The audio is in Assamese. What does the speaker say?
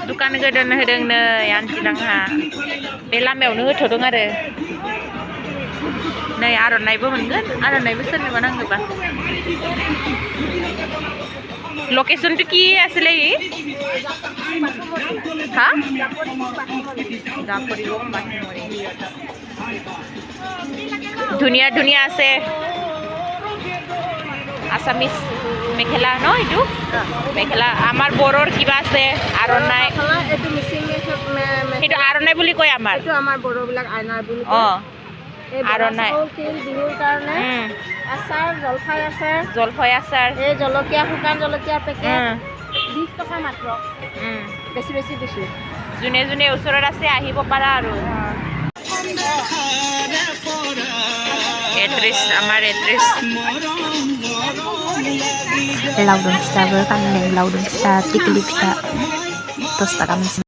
दुकान गोदान होदों नै आनथिलांहा बे लामायावनो होथ'दों आरो नै आर'नाइबो मोनगोन आर'नाइबो सोरनोबा नांगौबा लोकेशनটো কি আছিলে হা ধুনীয়া ধুনীয়া আছে আসামিজ মেখেলা ন এইটো মেখেলা আমাৰ বড়োৰ কিবা আছে আৰণাই এইটো আৰণাই বুলি কয় আমাৰ এইটো আমাৰ বড়োবিলাক আইনাৰ বুলি কয় আৰণাই তিল বিহুৰ কাৰণে আচাৰ জলফাই আচাৰ এই জলকীয়া শুকান জলকীয়া পেকেট 20 টকা মাত্ৰ বেছি বেছি দিছোঁ যোনে যোনে ওচৰত আছে আহিব পাৰা আৰু এড্ৰেছ আমাৰ এড্ৰেছ লাউডুম फिथाबो फानदों लावदुम फिथा टिक्लि फिथा 10 टाका मोनसे